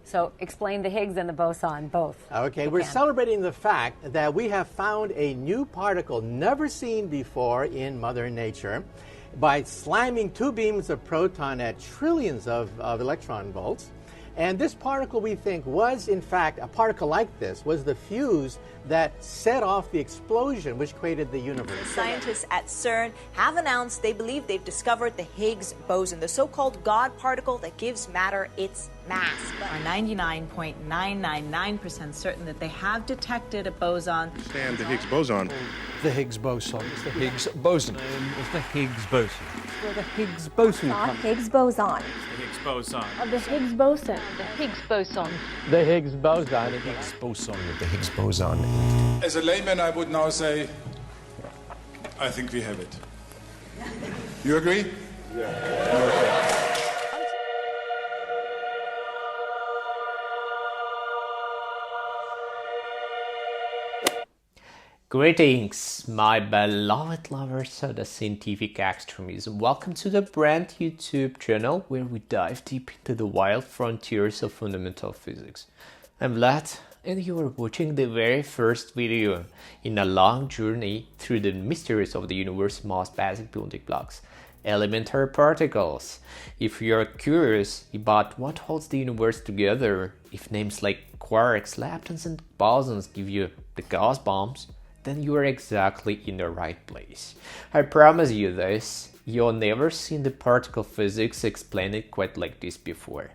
So explain the Higgs and the boson both. Okay, we're celebrating the fact that we have found a new particle never seen before in Mother Nature by slamming two beams of proton at trillions of electron volts. And this particle, we think, was in fact, a particle like this was the fuse that set off the explosion which created the universe. Scientists at CERN have announced they believe they've discovered the Higgs boson, the so-called God particle that gives matter its mass. Are 99.999% certain that they have detected a boson. And the Higgs boson. The Higgs boson. It's the Higgs boson. It's the Higgs boson. Where the Higgs boson comes. Higgs boson. The Higgs boson. The Higgs boson. The Higgs boson. The Higgs boson. The Higgs boson. The Higgs boson. As a layman, I would now say, I think we have it. You agree? Yeah. Greetings, my beloved lovers of the scientific extremism. Welcome to the brand YouTube channel where we dive deep into the wild frontiers of fundamental physics. I'm Vlad, and you are watching the very first video in a long journey through the mysteries of the universe's most basic building blocks, elementary particles. If you're curious about what holds the universe together, if names like quarks, leptons, and bosons give you the Gauss bombs, then you are exactly in the right place. I promise you this, you've never seen the particle physics explained quite like this before.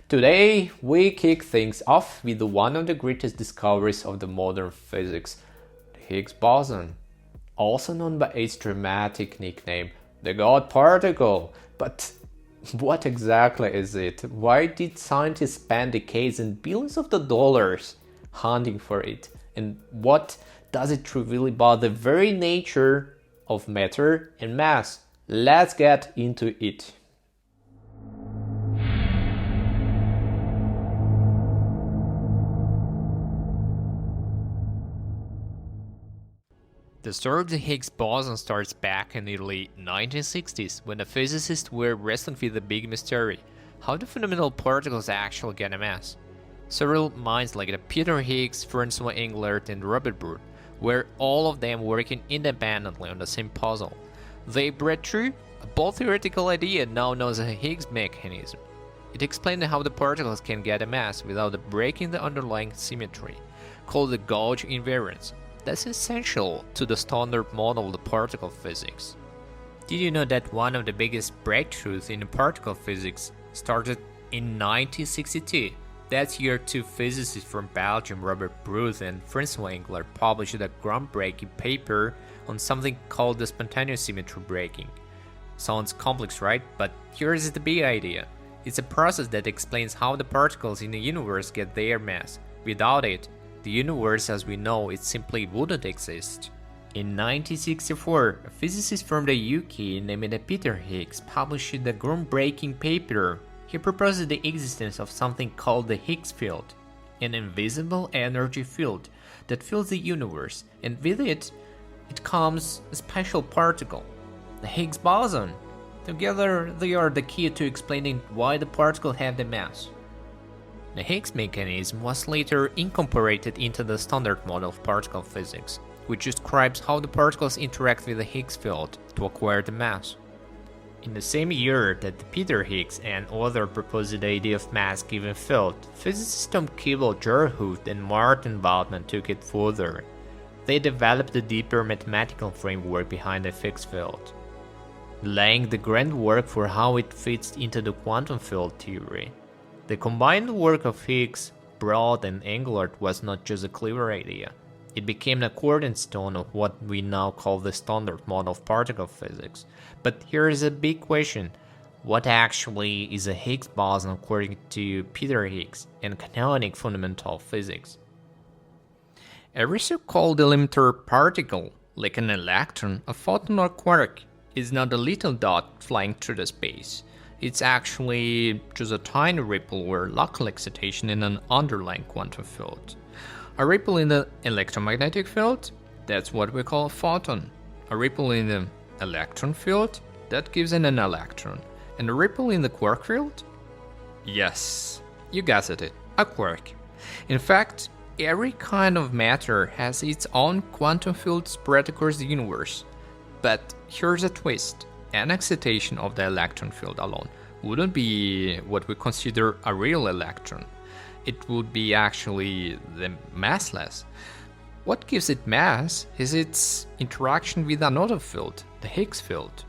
Today, we kick things off with one of the greatest discoveries of the modern physics, the Higgs boson, also known by its dramatic nickname, the God particle. But what exactly is it? Why did scientists spend decades and billions of dollars hunting for it? And what does it reveal about the very nature of matter and mass? Let's get into it. The story of the Higgs boson starts back in the early 1960s when the physicists were wrestling with the big mystery: how do fundamental particles actually get a mass? Several minds like Peter Higgs, Francois Englert, and Robert Brood were all of them working independently on the same puzzle. They bred through a bold theoretical idea known as the Higgs mechanism. It explained how the particles can get a mass without breaking the underlying symmetry, called the gauge invariance. That's essential to the standard model of the particle physics. Did you know that one of the biggest breakthroughs in particle physics started in 1962? That year, two physicists from Belgium, Robert Brood and Francois Englert, published a groundbreaking paper on something called the spontaneous symmetry breaking. Sounds complex, right? But here's the big idea. It's a process that explains how the particles in the universe get their mass. Without it, the universe as we know it simply wouldn't exist. In 1964, a physicist from the UK named Peter Higgs published a groundbreaking paper. He proposed the existence of something called the Higgs field, an invisible energy field that fills the universe, and with it comes a special particle, the Higgs boson. Together, they are the key to explaining why the particles have the mass. The Higgs mechanism was later incorporated into the standard model of particle physics, which describes how the particles interact with the Higgs field to acquire the mass. In the same year that Peter Higgs and others proposed the idea of mass-given field, physicists Tom Keeble, George Hoot, and Martin Waldman took it further. They developed a deeper mathematical framework behind the Higgs field, laying the groundwork for how it fits into the quantum field theory. The combined work of Higgs, Broad, and Englert was not just a clever idea. It became a cornerstone of what we now call the standard model of particle physics. But here is a big question. What actually is a Higgs boson according to Peter Higgs and canonic fundamental physics? Every so-called elementary particle, like an electron, a photon, or quark, is not a little dot flying through the space. It's actually just a tiny ripple or local excitation in an underlying quantum field. A ripple in the electromagnetic field, that's what we call a photon. A ripple in the electron field, that gives an electron. And a ripple in the quark field? Yes, you guessed it, a quark. In fact, every kind of matter has its own quantum field spread across the universe. But here's a twist. An excitation of the electron field alone wouldn't be what we consider a real electron. It would be actually the massless. What gives it mass is its interaction with another field, the Higgs field.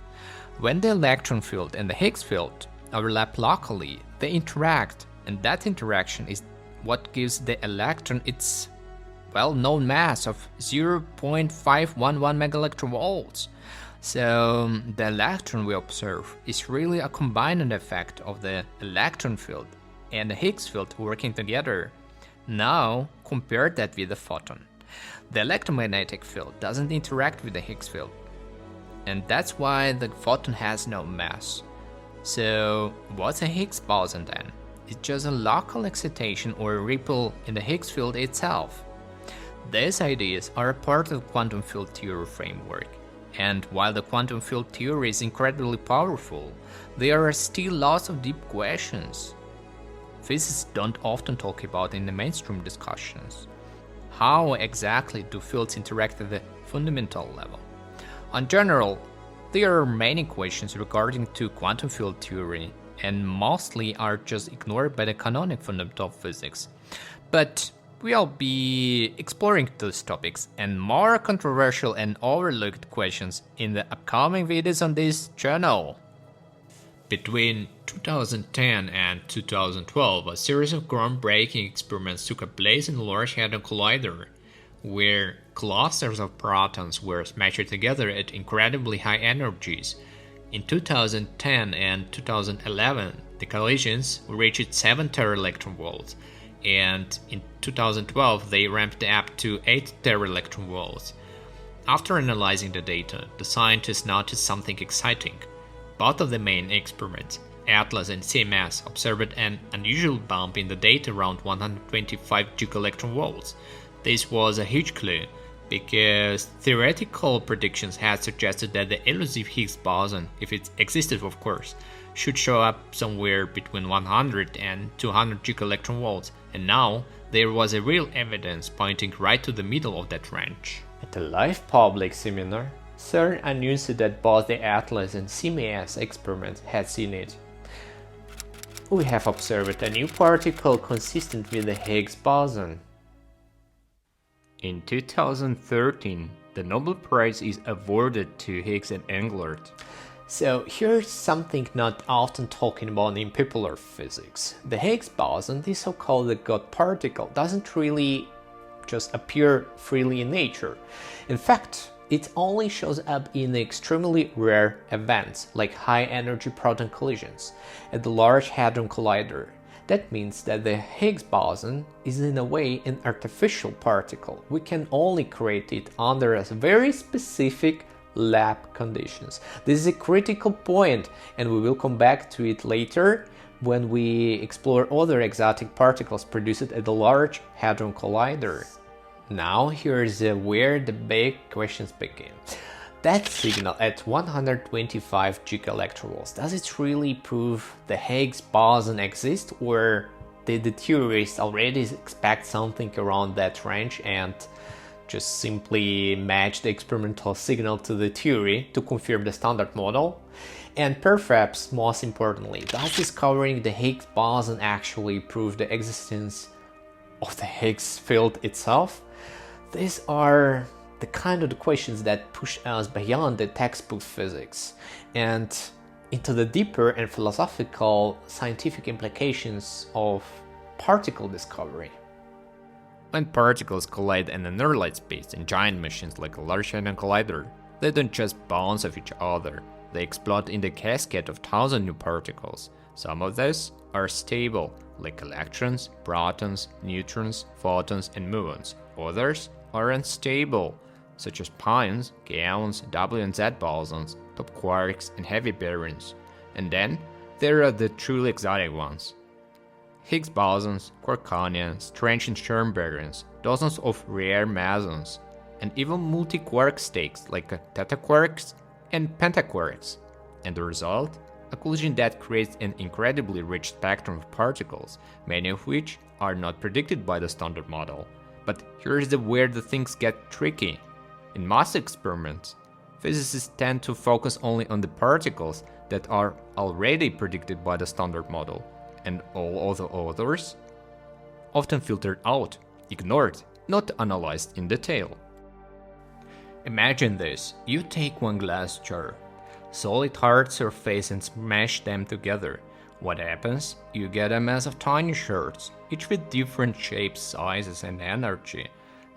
When the electron field and the Higgs field overlap locally, they interact, and that interaction is what gives the electron its well-known mass of 0.511 megaelectronvolts. So the electron we observe is really a combined effect of the electron field and the Higgs field working together. Now compare that with the photon. The electromagnetic field doesn't interact with the Higgs field, and that's why the photon has no mass. So what's a Higgs boson then? It's just a local excitation or a ripple in the Higgs field itself. These ideas are a part of the quantum field theory framework, and while the quantum field theory is incredibly powerful, there are still lots of deep questions physicists don't often talk about in the mainstream discussions. How exactly do fields interact at the fundamental level? In general, there are many questions regarding to quantum field theory, and mostly are just ignored by the canonic fundamental physics. But we'll be exploring those topics and more controversial and overlooked questions in the upcoming videos on this channel. Between 2010 and 2012, a series of groundbreaking experiments took place in the Large Hadron Collider, where clusters of protons were smashed together at incredibly high energies. In 2010 and 2011, the collisions reached 7 teraelectronvolts, and in 2012 they ramped up to 8 teraelectronvolts. After analyzing the data, the scientists noticed something exciting. Both of the main experiments, ATLAS and CMS, observed an unusual bump in the data around 125 gigaelectronvolts. This was a huge clue, because theoretical predictions had suggested that the elusive Higgs boson, if it existed of course, should show up somewhere between 100 and 200 gigaelectronvolts, and now there was a real evidence pointing right to the middle of that range. At the live public seminar, CERN announced that both the ATLAS and CMS experiments had seen it. We have observed a new particle consistent with the Higgs boson. In 2013, the Nobel Prize is awarded to Higgs and Englert. So here's something not often talking about in popular physics. The Higgs boson, the so-called God particle, doesn't really just appear freely in nature. In fact, it only shows up in extremely rare events, like high-energy proton collisions at the Large Hadron Collider. That means that the Higgs boson is in a way an artificial particle. We can only create it under very specific lab conditions. This is a critical point, and we will come back to it later when we explore other exotic particles produced at the Large Hadron Collider. Now here's where the big questions begin. That signal at 125 gigaelectronvolts, does it really prove the Higgs boson exists, or did the theorists already expect something around that range and just simply match the experimental signal to the theory to confirm the standard model? And perhaps most importantly, does discovering the Higgs boson actually prove the existence of the Higgs field itself? These are the kind of questions that push us beyond the textbook physics and into the deeper and philosophical scientific implications of particle discovery. When particles collide in the near-light space in giant machines like a Large Hadron Collider, they don't just bounce off each other, they explode in the cascade of thousands new particles. Some of these are stable, like electrons, protons, neutrons, photons, and muons. Others are unstable, such as pions, gluons, W and Z bosons, top quarks, and heavy baryons. And then there are the truly exotic ones. Higgs bosons, quarkonians, strange and Stern baryons, dozens of rare mesons, and even multi-quark stakes like theta quarks and pentaquarks. And the result? a collision that creates an incredibly rich spectrum of particles, many of which are not predicted by the standard model. But here's where the things get tricky. In mass experiments, physicists tend to focus only on the particles that are already predicted by the standard model, and all other others often filtered out, ignored, not analyzed in detail. Imagine this: you take one glass jar, solid hard surface, and smash them together. What happens? You get a mass of tiny shards, each with different shapes, sizes, and energy.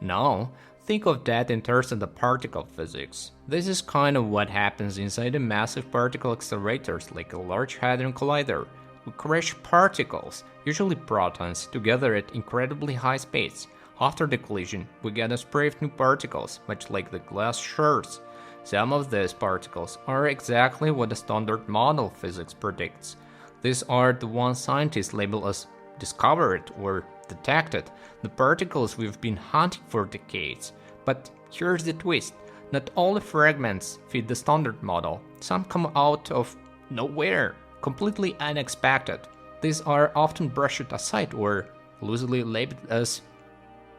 Now, think of that in terms of the particle physics. This is kind of what happens inside the massive particle accelerators like a Large Hadron Collider. We crash particles, usually protons, together at incredibly high speeds. After the collision, we get a spray of new particles, much like the glass shards. Some of these particles are exactly what the standard model physics predicts. These are the ones scientists label as discovered or detected, the particles we've been hunting for decades. But here's the twist: not all the fragments fit the standard model. Some come out of nowhere, completely unexpected. These are often brushed aside or loosely labeled as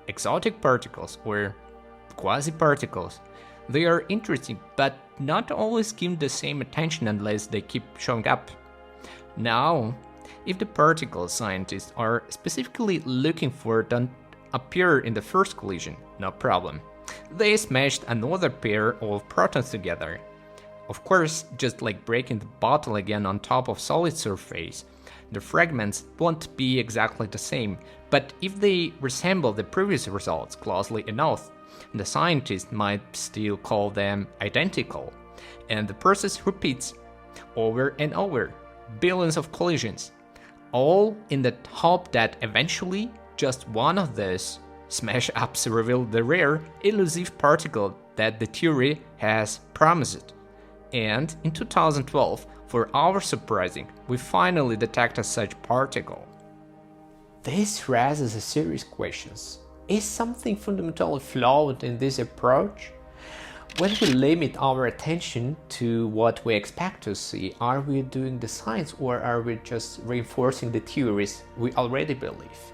exotic particles or quasi-particles. They are interesting, but not always given the same attention unless they keep showing up. Now, if the particle scientists are specifically looking for them appear in the first collision, no problem. They smashed another pair of protons together. Of course, just like breaking the bottle again on top of solid surface, the fragments won't be exactly the same, but if they resemble the previous results closely enough, the scientists might still call them identical, and the process repeats over and over, billions of collisions, all in the hope that eventually just one of these smash-ups reveal the rare, elusive particle that the theory has promised. And in 2012, for our surprising, we finally detected such particle. This raises a serious questions. Is something fundamentally flawed in this approach? When we limit our attention to what we expect to see, are we doing the science or are we just reinforcing the theories we already believe?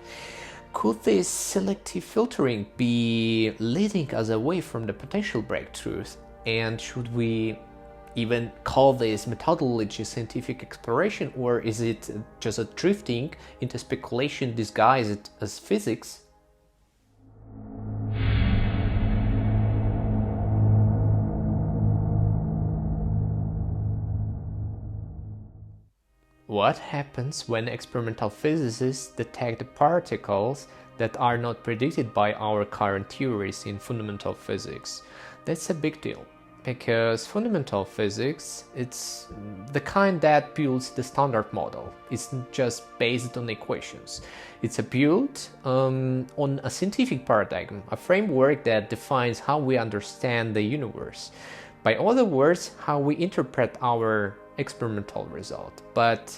Could this selective filtering be leading us away from the potential breakthroughs? And should we even call this methodology scientific exploration, or is it just a drifting into speculation disguised as physics? What happens when experimental physicists detect particles that are not predicted by our current theories in fundamental physics? That's a big deal, because fundamental physics, it's the kind that builds the standard model. It's not just based on equations. It's built on a scientific paradigm, a framework that defines how we understand the universe. By other words, how we interpret our experimental result. But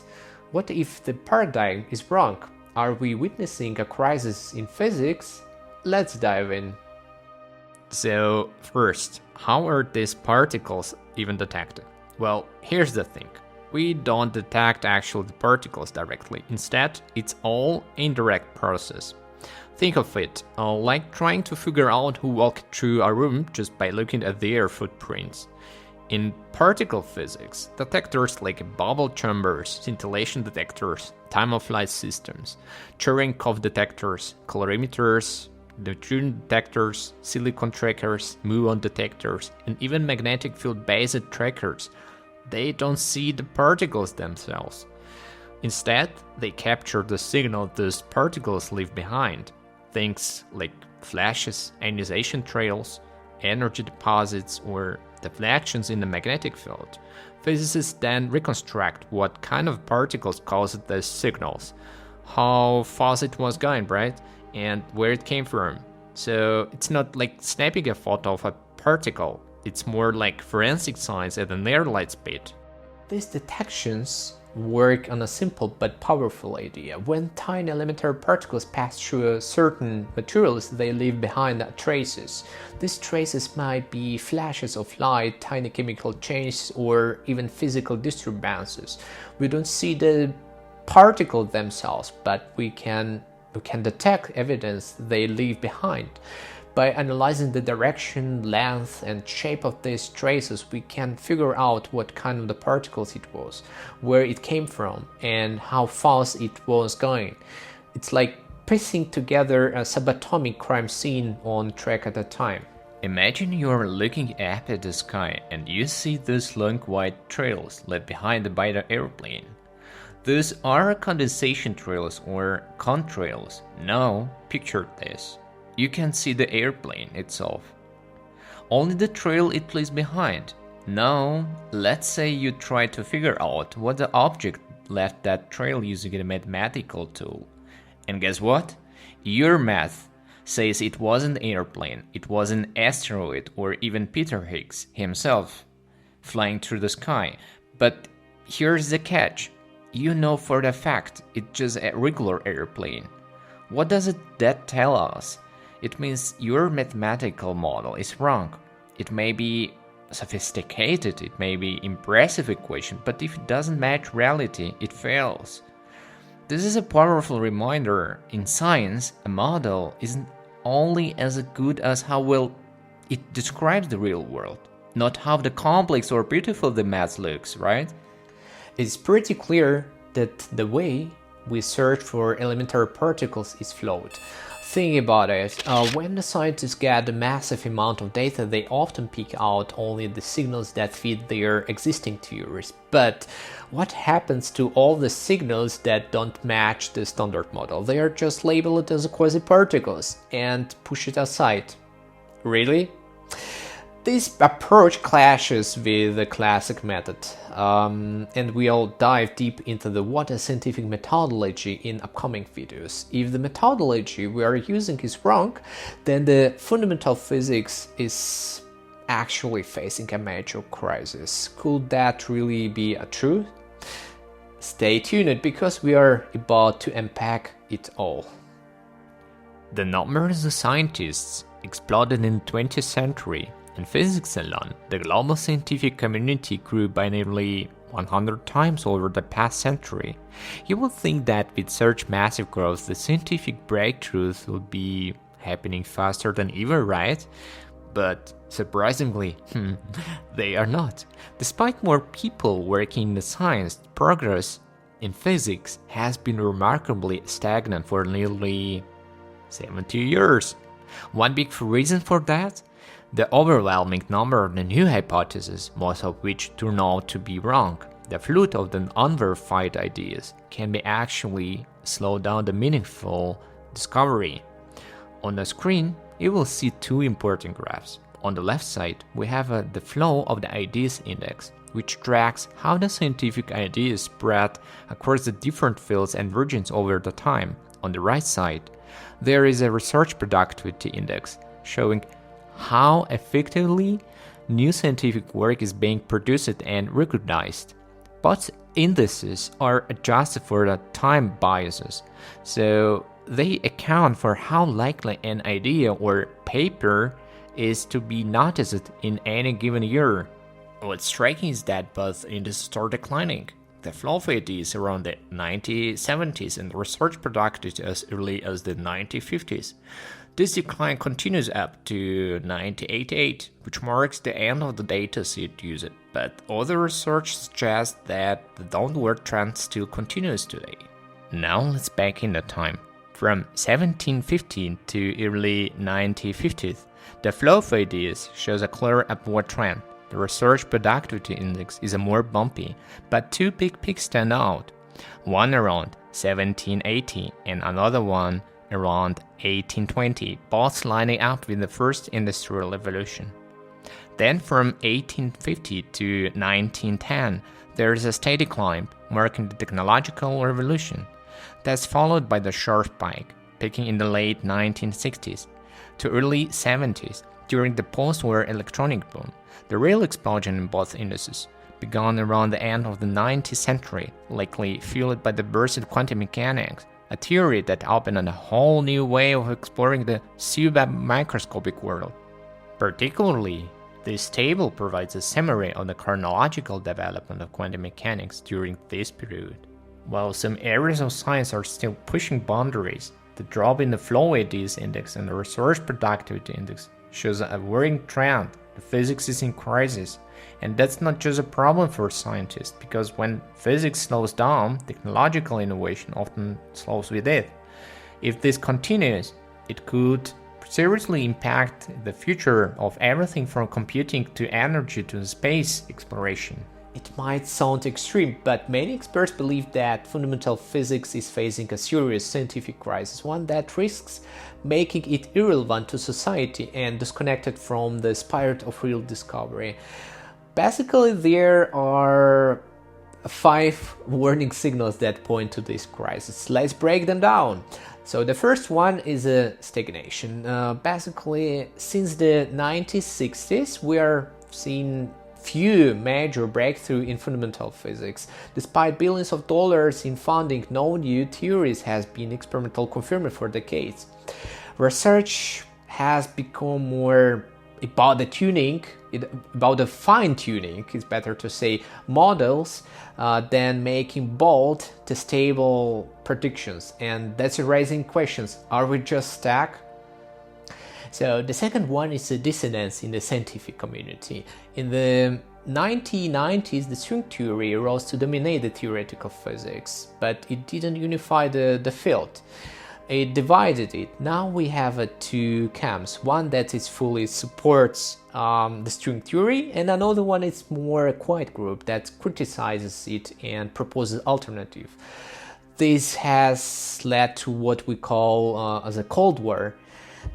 what if the paradigm is wrong? Are we witnessing a crisis in physics? Let's dive in. So first, how are these particles even detected? Well, here's the thing. We don't detect actual particles directly. Instead, it's all indirect process. Think of it like trying to figure out who walked through a room just by looking at their footprints. In particle physics, detectors like bubble chambers, scintillation detectors, time-of-flight systems, Cherenkov detectors, colorimeters, neutrino detectors, silicon trackers, muon detectors, and even magnetic field-based trackers, they don't see the particles themselves. Instead, they capture the signal those particles leave behind. Things like flashes, ionization trails, energy deposits, or deflections in the magnetic field. Physicists then reconstruct what kind of particles caused these signals, how fast it was going, right? And where it came from. So it's not like snapping a photo of a particle, it's more like forensic science at a near light speed. These detections work on a simple but powerful idea. When tiny elementary particles pass through certain materials, they leave behind traces. These traces might be flashes of light, tiny chemical changes, or even physical disturbances. We don't see the particles themselves, but we can detect evidence they leave behind. By analyzing the direction, length, and shape of these traces, we can figure out what kind of the particles it was, where it came from, and how fast it was going. It's like piecing together a subatomic crime scene on track at a time. Imagine you're looking up at the sky and you see those long white trails left behind by the airplane. Those are condensation trails or contrails. Now, picture this. You can see the airplane itself, only the trail it leaves behind. Now, let's say you try to figure out what the object left that trail using a mathematical tool. And guess what? Your math says it wasn't an airplane, it was an asteroid, or even Peter Higgs himself flying through the sky. But here's the catch. You know for the fact it's just a regular airplane. What does that tell us? It means your mathematical model is wrong. It may be sophisticated, it may be impressive equation, but if it doesn't match reality, it fails. This is a powerful reminder. In science, a model isn't only as good as how well it describes the real world, not how the complex or beautiful the math looks, right? It's pretty clear that the way we search for elementary particles is flawed. Think about it, when the scientists get a massive amount of data, they often pick out only the signals that fit their existing theories. But what happens to all the signals that don't match the standard model? They are just labeled as quasi-particles and push it aside. Really? This approach clashes with the classic method, and we'll dive deep into what is scientific methodology in upcoming videos. If the methodology we are using is wrong, then the fundamental physics is actually facing a major crisis. Could that really be true? Stay tuned because we are about to unpack it all. The numbers of scientists exploded in the 20th century. In physics alone, the global scientific community grew by nearly 100 times over the past century. You would think that with such massive growth, the scientific breakthroughs would be happening faster than ever, right? But surprisingly, they are not. Despite more people working in the science, progress in physics has been remarkably stagnant for nearly 70 years. One big reason for that? The overwhelming number of the new hypotheses, most of which turn out to be wrong. The flood of the unverified ideas can be actually slow down the meaningful discovery. On the screen, you will see two important graphs. On the left side, we have the flow of the ideas index, which tracks how the scientific ideas spread across the different fields and regions over the time. On the right side, there is a research productivity index, showing how effectively new scientific work is being produced and recognized. Both indices are adjusted for the time biases, so they account for how likely an idea or paper is to be noticed in any given year. What's striking is that both indices are declining. The flow of ideas around the 1970s and research productivity as early as the 1950s. This decline continues up to 1988, which marks the end of the dataset used, but other research suggests that the downward trend still continues today. Now let's back in the time. From 1750 to early 1950s, the flow of ideas shows a clear upward trend. The research productivity index is more bumpy, but two big peaks stand out. One around 1780 and another one around 1820, both lining up with the first industrial revolution. Then from 1850 to 1910, there is a steady climb, marking the technological revolution. That's followed by the sharp spike, peaking in the late 1960s to early 70s during the post-war electronic boom, the real explosion in both indices. began around the end of the 19th century, likely fueled by the burst of quantum mechanics, a theory that opened a whole new way of exploring the submicroscopic world. Particularly, this table provides a summary of the chronological development of quantum mechanics during this period. While some areas of science are still pushing boundaries, the drop in the flow-ADS index and the resource productivity index shows a worrying trend. The physics is in crisis, and that's not just a problem for scientists, because when physics slows down, technological innovation often slows with it. If this continues, it could seriously impact the future of everything from computing to energy to space exploration. It might sound extreme, but many experts believe that fundamental physics is facing a serious scientific crisis, one that risks making it irrelevant to society and disconnected from the spirit of real discovery. Basically, there are 5 warning signals that point to this crisis. Let's break them down. So the first one is a stagnation. Basically, since the 1960s, we are seeing few major breakthroughs in fundamental physics. Despite billions of dollars in funding, no new theories has been experimentally confirmed for decades. Research has become more about the tuning, about the fine-tuning, it's better to say, models than making bold, testable predictions. And that's raising questions. Are we just stuck? So the second one is a dissonance in the scientific community. In the 1990s, the string theory rose to dominate the theoretical physics, but it didn't unify the field. It divided it. Now we have 2 camps, one that is fully supports the string theory, and another one is more a quiet group that criticizes it and proposes alternative. This has led to what we call as a Cold War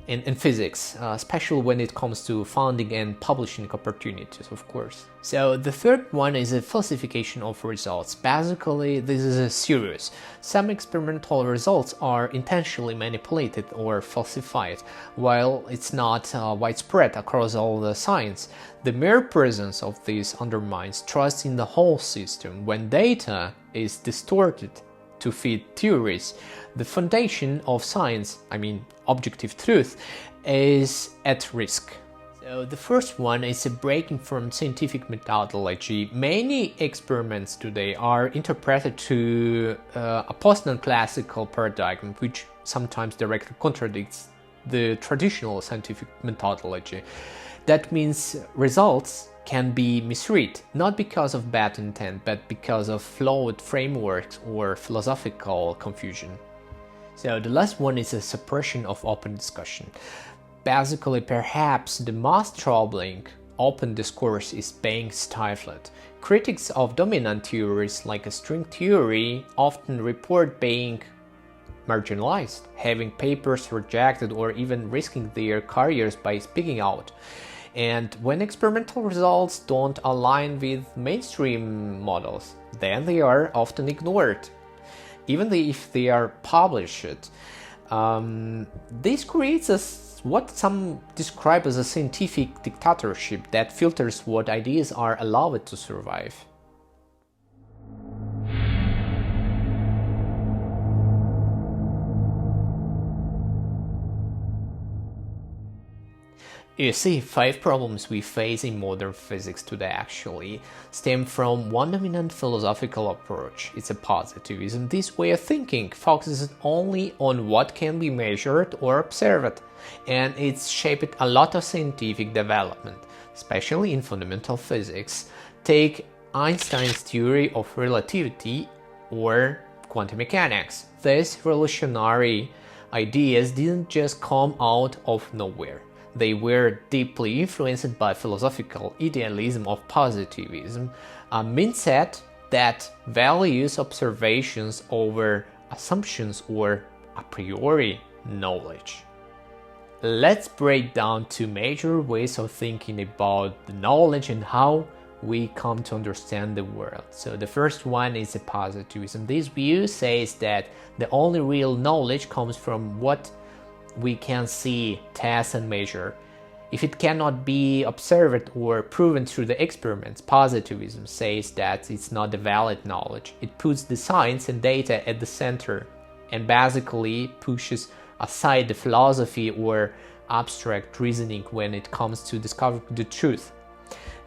in physics, especially when it comes to funding and publishing opportunities, of course. So the third one is a falsification of results. Basically, this is serious. Some experimental results are intentionally manipulated or falsified. While it's not widespread across all the science, the mere presence of this undermines trust in the whole system. When data is distorted to feed theories, the foundation of science, objective truth, is at risk. So the first one is a breaking from scientific methodology. Many experiments today are interpreted to a post-non-classical paradigm, which sometimes directly contradicts the traditional scientific methodology. That means results can be misread, not because of bad intent, but because of flawed frameworks or philosophical confusion. So the last one is a suppression of open discussion. Basically, perhaps the most troubling open discourse is being stifled. Critics of dominant theories like a string theory often report being marginalized, having papers rejected, or even risking their careers by speaking out. And when experimental results don't align with mainstream models, then they are often ignored, even if they are published. This creates what some describe as a scientific dictatorship that filters what ideas are allowed to survive. You see, 5 problems we face in modern physics today actually stem from one dominant philosophical approach. It's a positivism. This way of thinking focuses only on what can be measured or observed, and it's shaped a lot of scientific development, especially in fundamental physics. Take Einstein's theory of relativity or quantum mechanics. These revolutionary ideas didn't just come out of nowhere. They were deeply influenced by philosophical idealism of positivism, a mindset that values observations over assumptions or a priori knowledge. Let's break down 2 major ways of thinking about the knowledge and how we come to understand the world. So the first one is a positivism. This view says that the only real knowledge comes from what we can see, test, and measure. If it cannot be observed or proven through the experiments, positivism says that it's not a valid knowledge. It puts the science and data at the center and basically pushes aside the philosophy or abstract reasoning when it comes to discovering the truth.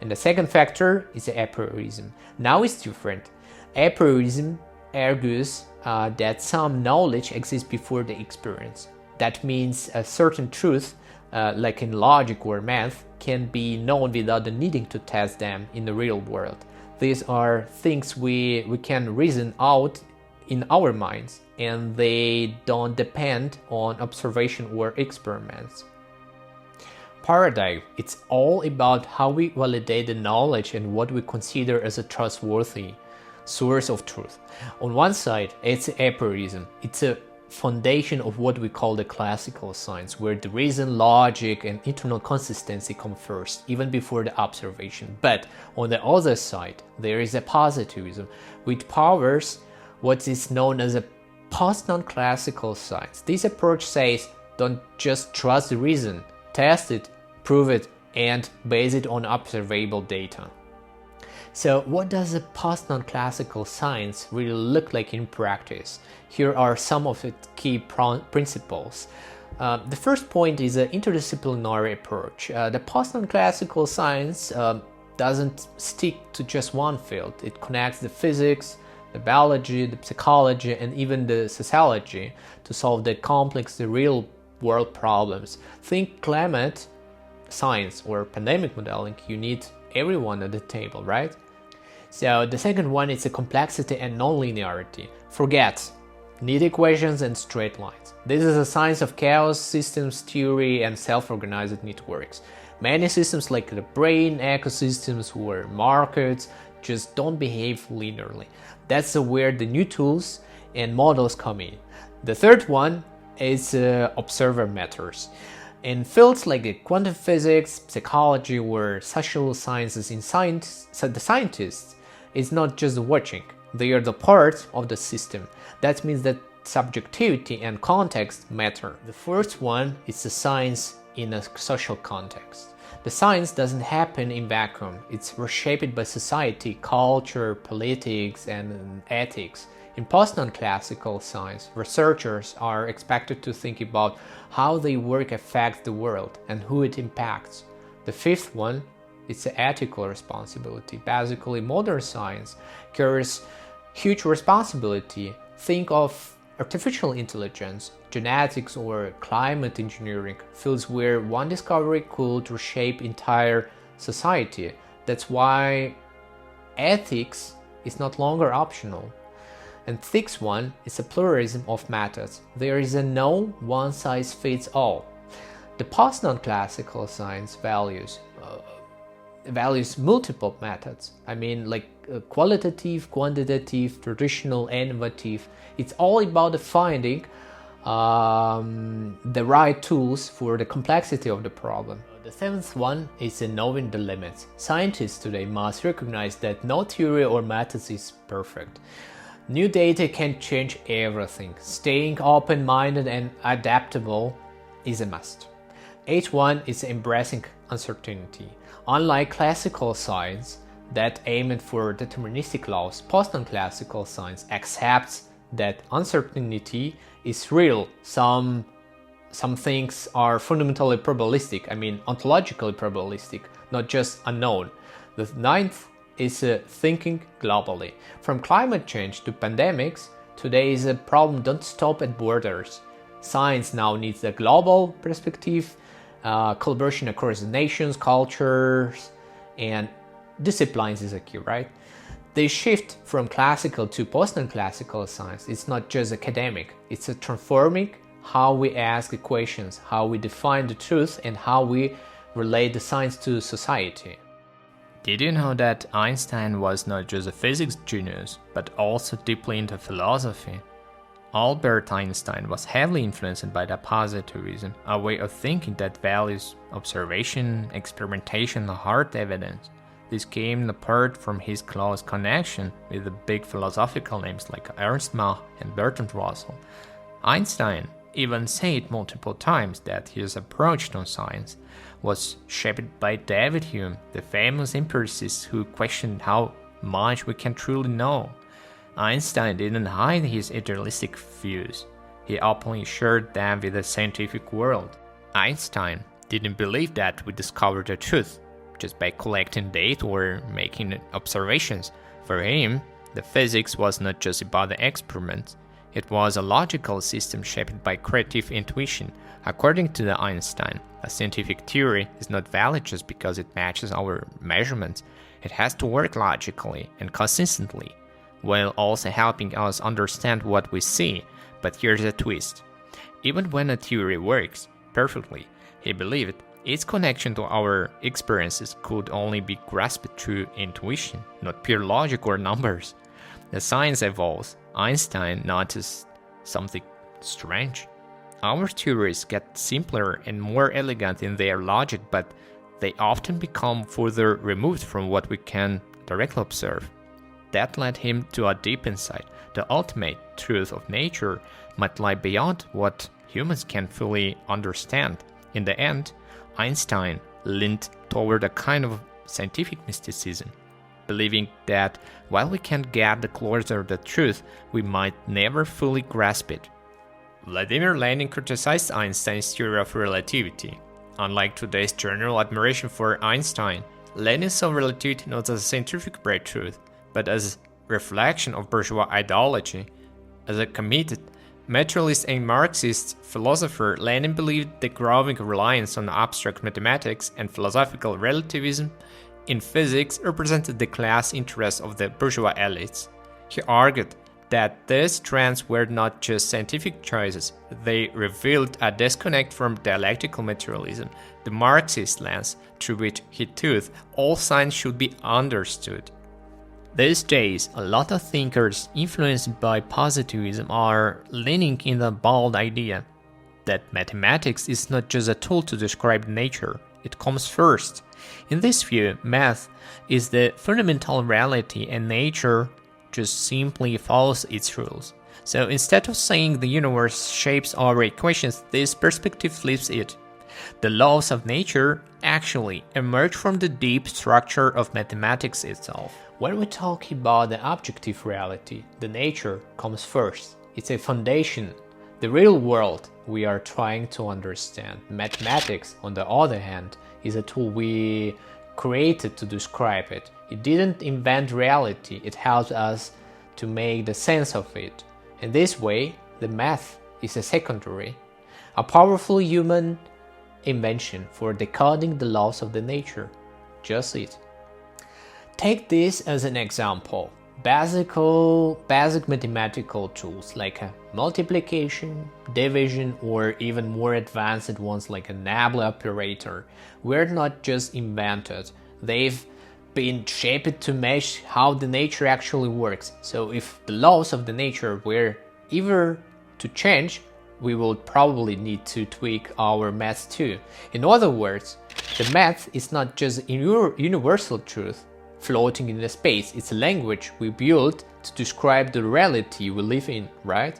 And the second factor is Apriorism. Now it's different. Apriorism argues that some knowledge exists before the experience. That means a certain truth, like in logic or math, can be known without the needing to test them in the real world. These are things we can reason out in our minds, and they don't depend on observation or experiments. Paradigm, it's all about how we validate the knowledge and what we consider as a trustworthy source of truth. On one side, it's Apriorism. It's a foundation of what we call the classical science, where the reason, logic, and internal consistency come first, even before the observation. But on the other side, there is a positivism, which powers what is known as a post-non-classical science. This approach says, don't just trust the reason, test it, prove it, and base it on observable data. So what does a post-non-classical science really look like in practice? Here are some of its key principles. The first point is an interdisciplinary approach. The post-non-classical science doesn't stick to just one field. It connects the physics, the biology, the psychology, and even the sociology to solve the complex, the real-world problems. Think climate science or pandemic modeling, you need everyone at the table, right? So the second one is a complexity and non-linearity. Forget neat equations and straight lines. This is a science of chaos, systems theory, and self-organized networks. Many systems like the brain, ecosystems, or markets just don't behave linearly. That's where the new tools and models come in. The third one is observer methods. In fields like quantum physics, psychology, or social sciences, the scientists is not just watching, they are the part of the system. That means that subjectivity and context matter. The first one is the science in a social context. The science doesn't happen in vacuum. It's reshaped by society, culture, politics, and ethics. In post-non-classical science, researchers are expected to think about how their work affects the world and who it impacts. The fifth one is the ethical responsibility. Basically, modern science carries huge responsibility. Think of artificial intelligence, genetics, or climate engineering, fields where one discovery could reshape entire society. That's why ethics is not longer optional. And sixth one is a pluralism of methods. There is a no one-size-fits-all. The post-non-classical science values multiple methods. I mean, like qualitative, quantitative, traditional, innovative. It's all about finding the right tools for the complexity of the problem. The seventh one is knowing the limits. Scientists today must recognize that no theory or method is perfect. New data can change everything. Staying open-minded and adaptable is a must. Eighth one is embracing uncertainty. Unlike classical science that aimed for deterministic laws, post-non-classical science accepts that uncertainty is real. Some things are fundamentally probabilistic, ontologically probabilistic, not just unknown. The ninth is thinking globally. From climate change to pandemics, today's problem don't stop at borders. Science now needs a global perspective, collaboration across nations, cultures, and disciplines is a key, right? The shift from classical to post-non-classical science is not just academic, it's transforming how we ask questions, how we define the truth, and how we relate the science to society. Did you know that Einstein was not just a physics genius, but also deeply into philosophy? Albert Einstein was heavily influenced by the positivism, a way of thinking that values observation, experimentation, and hard evidence. This came apart from his close connection with the big philosophical names like Ernst Mach and Bertrand Russell. Einstein even said multiple times that his approach to science was shaped by David Hume, the famous empiricist who questioned how much we can truly know. Einstein didn't hide his idealistic views. He openly shared them with the scientific world. Einstein didn't believe that we discovered the truth just by collecting data or making observations. For him, the physics was not just about the experiments. It was a logical system shaped by creative intuition. According to the Einstein, a scientific theory is not valid just because it matches our measurements. It has to work logically and consistently, while also helping us understand what we see. But here's a twist. Even when a theory works perfectly, he believed its connection to our experiences could only be grasped through intuition, not pure logic or numbers. As science evolves, Einstein noticed something strange. Our theories get simpler and more elegant in their logic, but they often become further removed from what we can directly observe. That led him to a deep insight. The ultimate truth of nature might lie beyond what humans can fully understand. In the end, Einstein leaned toward a kind of scientific mysticism, believing that while we can get closer to the truth, we might never fully grasp it. Vladimir Lenin criticized Einstein's theory of relativity. Unlike today's general admiration for Einstein, Lenin saw relativity not as a scientific breakthrough, but as a reflection of bourgeois ideology. As a committed materialist and Marxist philosopher, Lenin believed the growing reliance on abstract mathematics and philosophical relativism in physics represented the class interests of the bourgeois elites. He argued that these trends were not just scientific choices, they revealed a disconnect from dialectical materialism, the Marxist lens through which he thought all science should be understood. These days, a lot of thinkers influenced by positivism are leaning in the bold idea that mathematics is not just a tool to describe nature, it comes first. In this view, math is the fundamental reality and nature just simply follows its rules. So instead of saying the universe shapes our equations, this perspective flips it. The laws of nature actually emerge from the deep structure of mathematics itself. When we talk about the objective reality, the nature comes first. It's a foundation. The real world we are trying to understand. Mathematics, on the other hand, is a tool we created to describe it. It didn't invent reality, it helps us to make the sense of it. In this way, the math is a secondary, a powerful human invention for decoding the laws of the nature. Just it. Take this as an example. Basic mathematical tools like a multiplication, division, or even more advanced ones like a Nabla operator were not just invented, they've been shaped to mesh how the nature actually works. So if the laws of the nature were ever to change, we will probably need to tweak our math too. In other words, the math is not just a universal truth floating in the space, it's a language we built to describe the reality we live in, right?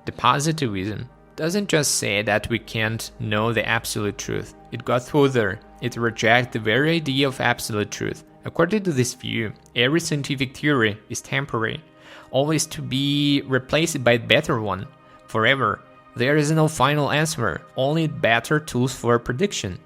The positivism doesn't just say that we can't know the absolute truth. It goes further. It rejects the very idea of absolute truth. According to this view, every scientific theory is temporary, always to be replaced by a better one. Forever, there is no final answer, only better tools for prediction.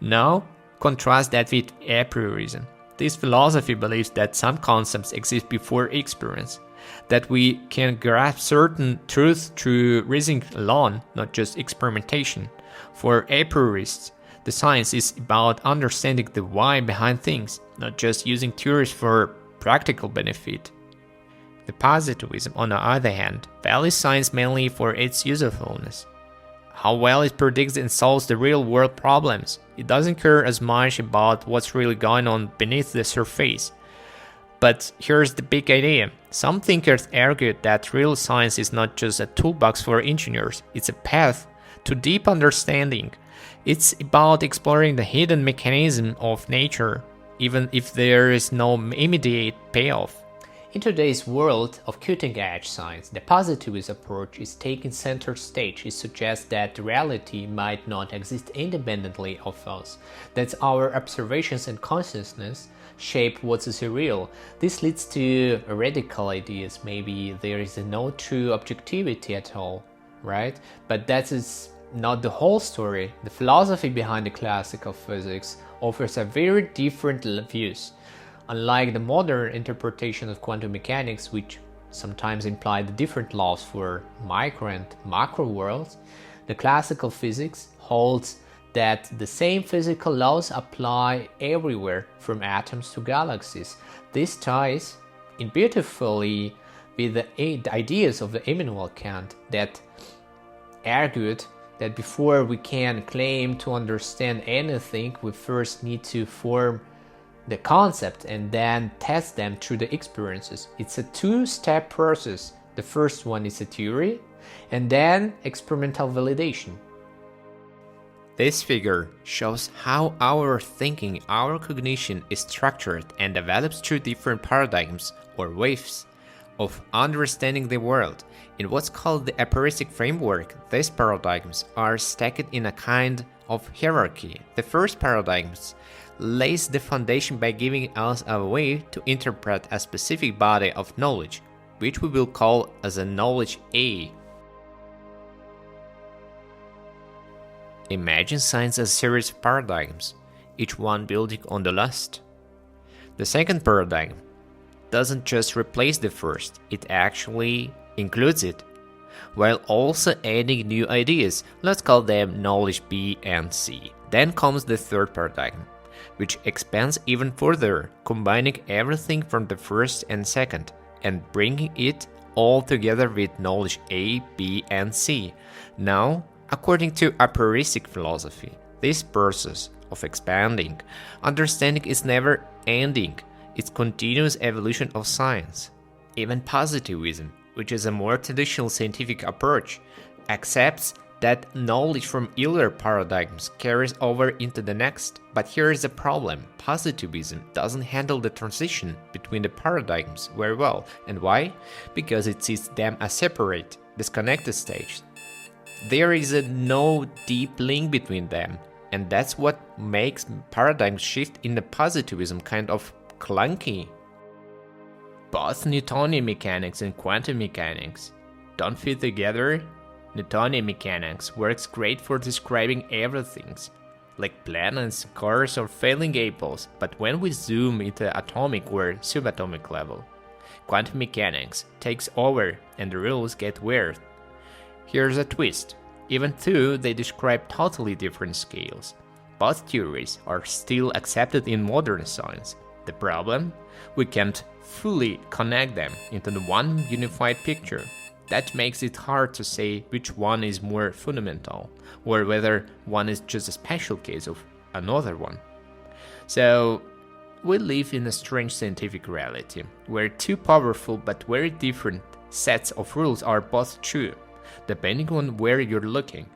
Now, contrast that with Apriorism. This philosophy believes that some concepts exist before experience, that we can grasp certain truths through reasoning alone, not just experimentation. For apriorists, the science is about understanding the why behind things, not just using theories for practical benefit. The positivism, on the other hand, values science mainly for its usefulness. How well it predicts and solves the real-world problems. It doesn't care as much about what's really going on beneath the surface. But here's the big idea. Some thinkers argue that real science is not just a toolbox for engineers, it's a path to deep understanding. It's about exploring the hidden mechanism of nature, even if there is no immediate payoff. In today's world of cutting-edge science, the positivist approach is taking center stage. It suggests that reality might not exist independently of us, that our observations and consciousness shape what is real. This leads to radical ideas. Maybe there is no true objectivity at all, right? But that is not the whole story. The philosophy behind the classical physics offers a very different views. Unlike the modern interpretation of quantum mechanics, which sometimes imply the different laws for micro and macro worlds, the classical physics holds that the same physical laws apply everywhere, from atoms to galaxies. This ties in beautifully with the ideas of Immanuel Kant, that argued that before we can claim to understand anything, we first need to form the concept and then test them through the experiences. It's a two-step process. The first one is a theory, and then experimental validation. This figure shows how our thinking, our cognition is structured and develops through different paradigms or waves of understanding the world. In what's called the Aprioristic framework, these paradigms are stacked in a kind of hierarchy. The first paradigms lays the foundation by giving us a way to interpret a specific body of knowledge, which we will call as a knowledge A. Imagine science as a series of paradigms, each one building on the last. The second paradigm doesn't just replace the first, it actually includes it, while also adding new ideas. Let's call them knowledge B and C. Then comes the third paradigm, which expands even further, combining everything from the first and second, and bringing it all together with knowledge A, B, and C. Now, according to Aprioristic philosophy, this process of expanding understanding is never ending. It's continuous evolution of science. Even positivism, which is a more traditional scientific approach, accepts that knowledge from earlier paradigms carries over into the next. But here is the problem. Positivism doesn't handle the transition between the paradigms very well. And why? Because it sees them as separate, disconnected stages. There is no deep link between them, and that's what makes paradigm shift in the positivism kind of clunky. Both Newtonian mechanics and quantum mechanics don't fit together. Newtonian mechanics works great for describing everything, like planets, cars, or failing apples, but when we zoom into atomic or subatomic level, quantum mechanics takes over and the rules get weird. Here's a twist. Even though they describe totally different scales, both theories are still accepted in modern science. The problem? We can't fully connect them into the one unified picture. That makes it hard to say which one is more fundamental, or whether one is just a special case of another one. So, we live in a strange scientific reality, where two powerful but very different sets of rules are both true, depending on where you're looking.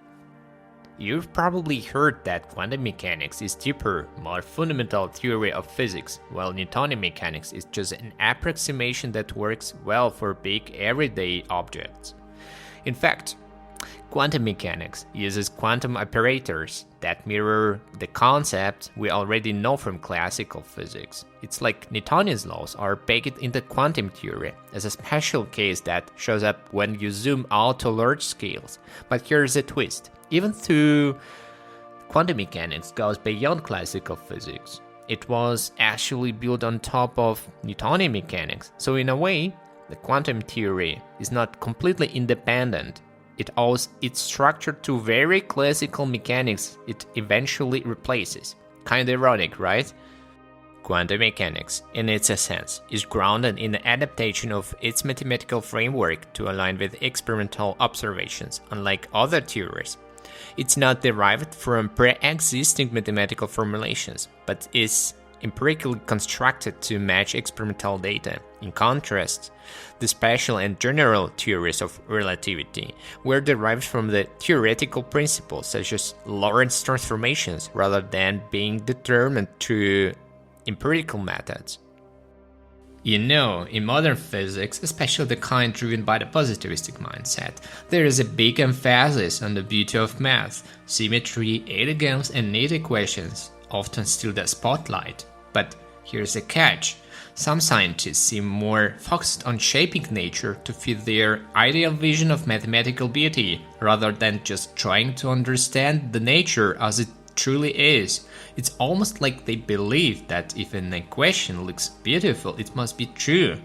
You've probably heard that quantum mechanics is deeper, more fundamental theory of physics, while Newtonian mechanics is just an approximation that works well for big everyday objects. In fact, quantum mechanics uses quantum operators that mirror the concepts we already know from classical physics. It's like Newtonian's laws are baked into quantum theory as a special case that shows up when you zoom out to large scales. But here's a twist. Even though quantum mechanics goes beyond classical physics, it was actually built on top of Newtonian mechanics. So in a way, the quantum theory is not completely independent. It owes its structure to very classical mechanics it eventually replaces. Kind of ironic, right? Quantum mechanics, in its essence, is grounded in the adaptation of its mathematical framework to align with experimental observations, unlike other theories. It's not derived from pre-existing mathematical formulations, but is empirically constructed to match experimental data. In contrast, the special and general theories of relativity were derived from the theoretical principles such as Lorentz transformations rather than being determined through empirical methods. You know, in modern physics, especially the kind driven by the positivistic mindset, there is a big emphasis on the beauty of math. Symmetry, elegance, and neat equations often steal the spotlight. But here's a catch. Some scientists seem more focused on shaping nature to fit their ideal vision of mathematical beauty, rather than just trying to understand the nature as it truly is. It's almost like they believe that if an equation looks beautiful, it must be true,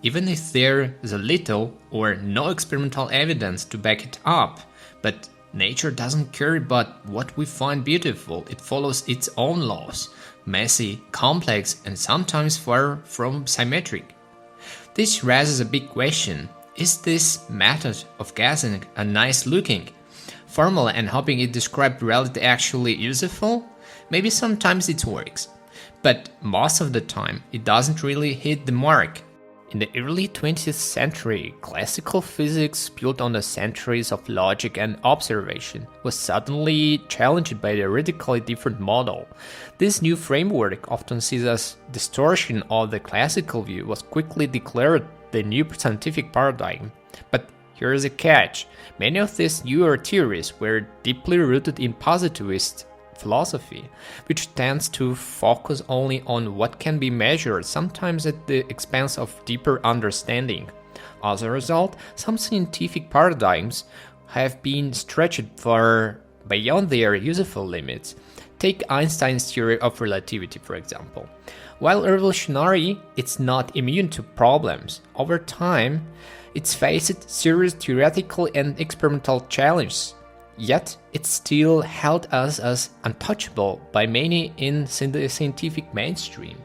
even if there is a little or no experimental evidence to back it up. But nature doesn't care about what we find beautiful, it follows its own laws, messy, complex, and sometimes far from symmetric. This raises a big question. Is this method of guessing a nice looking formula and hoping it describes reality actually useful? Maybe sometimes it works, but most of the time it doesn't really hit the mark. In the early 20th century, classical physics, built on the centuries of logic and observation, was suddenly challenged by a radically different model. This new framework, often seen as distortion of the classical view, was quickly declared the new scientific paradigm. But here is a catch. Many of these newer theories were deeply rooted in positivist philosophy, which tends to focus only on what can be measured, sometimes at the expense of deeper understanding. As a result, some scientific paradigms have been stretched far beyond their useful limits. Take Einstein's theory of relativity, for example. While revolutionary, it's not immune to problems. Over time, it's faced serious theoretical and experimental challenges. Yet, it still held us as untouchable by many in the scientific mainstream.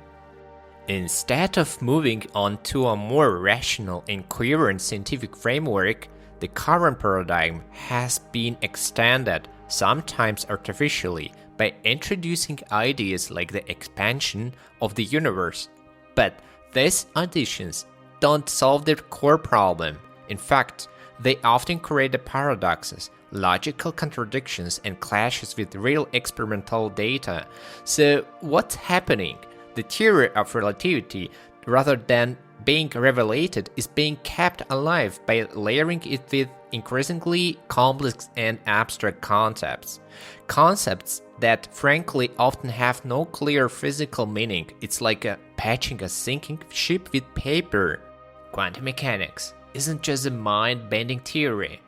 Instead of moving on to a more rational and coherent scientific framework, the current paradigm has been extended, sometimes artificially, by introducing ideas like the expansion of the universe. But these additions don't solve the core problem. In fact, they often create the paradoxes, logical contradictions, and clashes with real experimental data. So what's happening? The theory of relativity, rather than being revelated, is being kept alive by layering it with increasingly complex and abstract concepts. Concepts that frankly often have no clear physical meaning. It's like patching a sinking ship with paper. Quantum mechanics isn't just a mind-bending theory.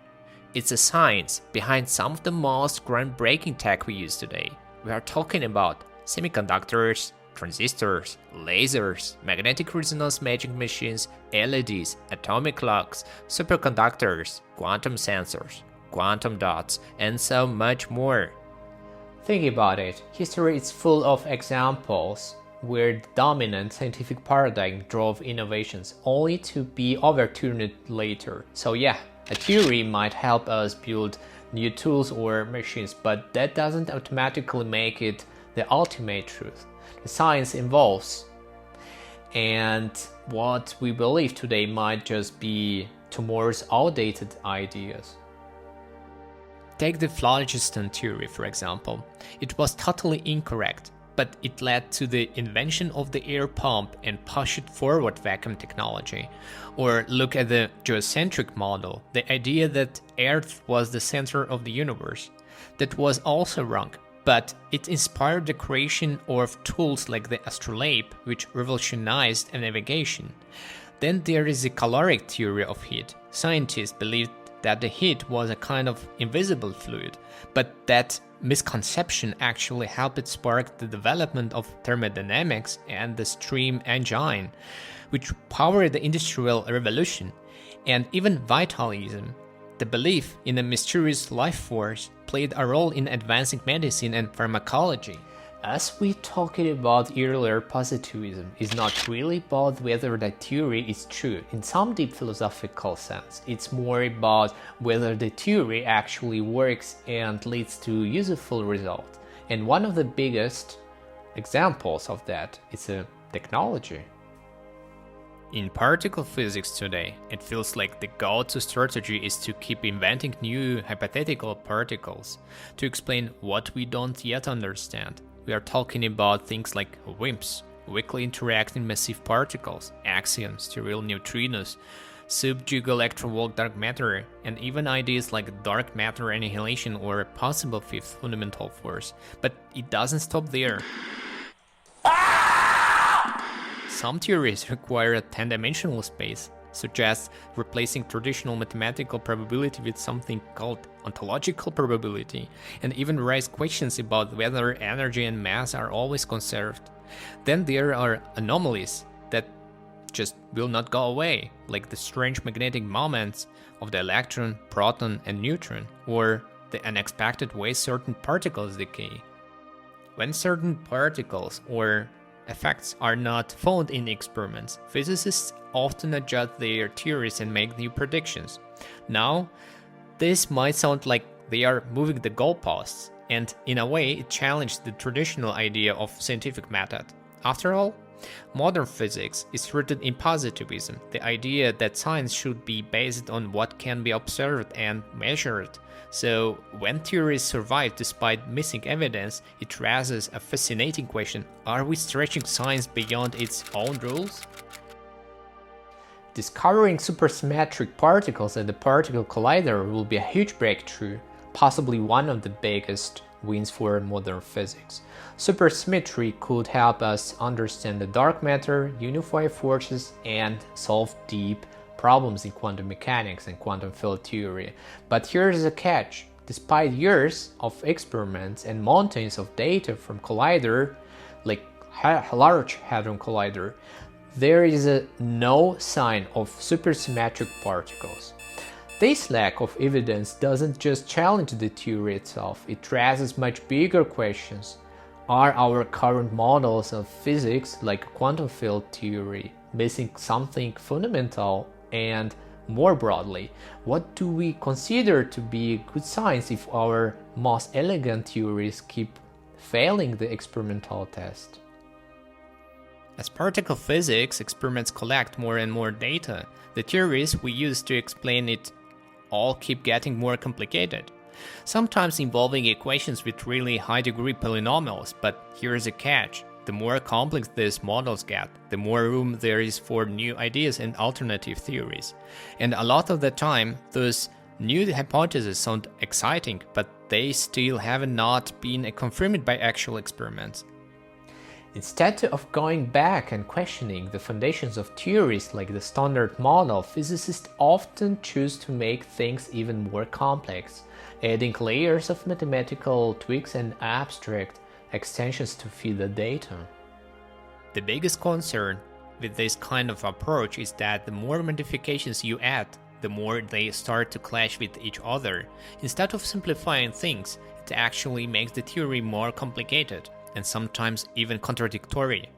It's a science behind some of the most groundbreaking tech we use today. We are talking about semiconductors, transistors, lasers, magnetic resonance imaging machines, LEDs, atomic clocks, superconductors, quantum sensors, quantum dots, and so much more. Think about it. History is full of examples where the dominant scientific paradigm drove innovations only to be overturned later. So yeah, a theory might help us build new tools or machines, but that doesn't automatically make it the ultimate truth. The science evolves, and what we believe today might just be tomorrow's outdated ideas. Take the phlogiston theory, for example. It was totally incorrect, but it led to the invention of the air pump and pushed forward vacuum technology. Or look at the geocentric model, the idea that Earth was the center of the universe. That was also wrong, but it inspired the creation of tools like the astrolabe, which revolutionized navigation. Then there is the caloric theory of heat. Scientists believed that the heat was a kind of invisible fluid, but that misconception actually helped spark the development of thermodynamics and the steam engine, which powered the Industrial Revolution. And even vitalism, the belief in a mysterious life force, played a role in advancing medicine and pharmacology. As we talked about earlier, positivism is not really about whether the theory is true. In some deep philosophical sense, it's more about whether the theory actually works and leads to useful results. And one of the biggest examples of that is a technology. In particle physics today, it feels like the go-to strategy is to keep inventing new hypothetical particles to explain what we don't yet understand. We are talking about things like WIMPs, weakly interacting massive particles, axions, sterile neutrinos, subjugal dark matter, and even ideas like dark matter annihilation or a possible fifth fundamental force. But it doesn't stop there. Some theories require a 10-dimensional space, such as replacing traditional mathematical probability with something called ontological probability, and even raise questions about whether energy and mass are always conserved. Then there are anomalies that just will not go away, like the strange magnetic moments of the electron, proton, and neutron, or the unexpected way certain particles decay. When certain particles or effects are not found in experiments, physicists often adjust their theories and make new predictions. Now, this might sound like they are moving the goalposts, and in a way it challenged the traditional idea of scientific method. After all, modern physics is rooted in positivism, the idea that science should be based on what can be observed and measured. So, when theories survive despite missing evidence, it raises a fascinating question: are we stretching science beyond its own rules? Discovering supersymmetric particles at the particle collider will be a huge breakthrough, possibly one of the biggest wins for modern physics. Supersymmetry could help us understand the dark matter, unify forces, and solve deep problems in quantum mechanics and quantum field theory. But here's a catch. Despite years of experiments and mountains of data from collider, like Large Hadron Collider, there is no sign of supersymmetric particles. This lack of evidence doesn't just challenge the theory itself, it raises much bigger questions. Are our current models of physics, like quantum field theory, missing something fundamental? And more broadly, what do we consider to be good science if our most elegant theories keep failing the experimental test? As particle physics experiments collect more and more data, the theories we use to explain it all keep getting more complicated, sometimes involving equations with really high-degree polynomials. But here's a catch. The more complex these models get, the more room there is for new ideas and alternative theories. And a lot of the time, those new hypotheses sound exciting, but they still have not been confirmed by actual experiments. Instead of going back and questioning the foundations of theories like the standard model, physicists often choose to make things even more complex, adding layers of mathematical tweaks and abstract extensions to feed the data. The biggest concern with this kind of approach is that the more modifications you add, the more they start to clash with each other. Instead of simplifying things, it actually makes the theory more complicated and sometimes even contradictory.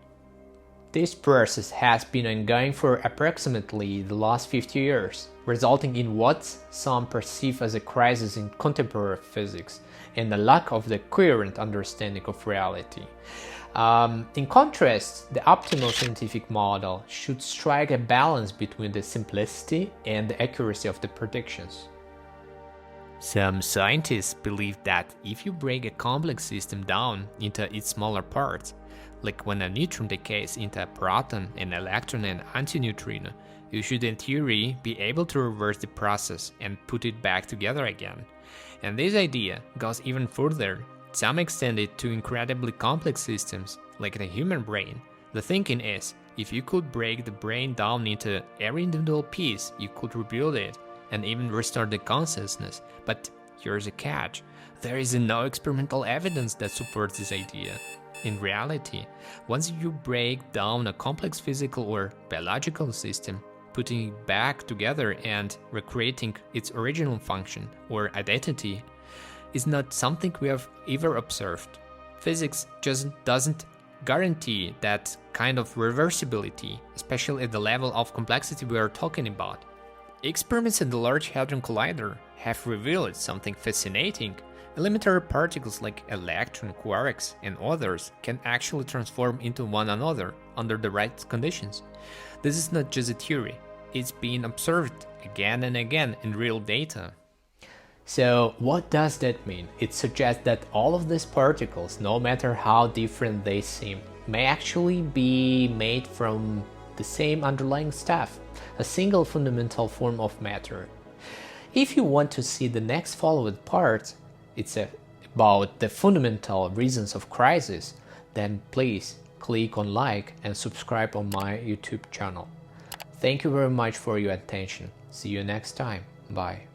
This process has been ongoing for approximately the last 50 years, resulting in what some perceive as a crisis in contemporary physics and a lack of the coherent understanding of reality. In contrast, the optimal scientific model should strike a balance between the simplicity and the accuracy of the predictions. Some scientists believe that if you break a complex system down into its smaller parts, like when a neutron decays into a proton, an electron, and antineutrino, you should in theory be able to reverse the process and put it back together again. And this idea goes even further. Some extend it to incredibly complex systems, like the human brain. The thinking is, if you could break the brain down into every individual piece, you could rebuild it and even restore the consciousness. But here's a catch. There is no experimental evidence that supports this idea. In reality, once you break down a complex physical or biological system, putting it back together and recreating its original function or identity is not something we have ever observed. Physics just doesn't guarantee that kind of reversibility, especially at the level of complexity we are talking about. Experiments at the Large Hadron Collider have revealed something fascinating. Elementary particles like electrons, quarks, and others can actually transform into one another under the right conditions. This is not just a theory, it's being observed again and again in real data. So what does that mean? It suggests that all of these particles, no matter how different they seem, may actually be made from the same underlying stuff, a single fundamental form of matter. If you want to see the next followed part, it's about the fundamental reasons of crisis, then please click on like and subscribe on my YouTube channel. Thank you very much for your attention. See you next time. Bye.